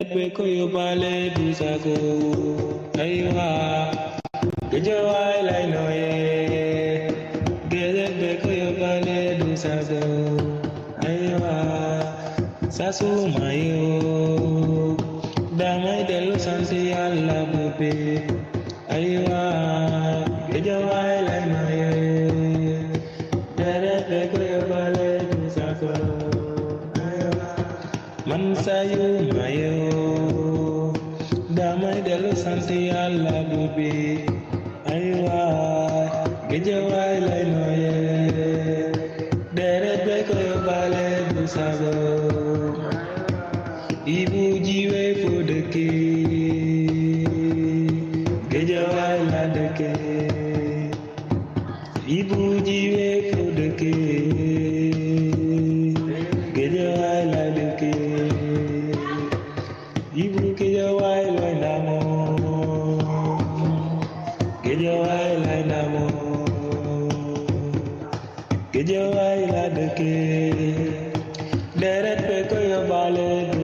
Beko yo bale du sago aywa gejawa lai noye gele beko yo bale du sago aywa sasu mayo damai delu sansi alla bube aywa gejawa lai noye gele beko yo bale du sago man sayu mayo damai delu santi alla bubi aywa gejawai lai noye deret beko yo bale du sago ibu jiwe fodeke gejawai la deke ibu jiwe fodeke gejawai la deke ibu gejawai la namo gejawai la namo gejawai la deke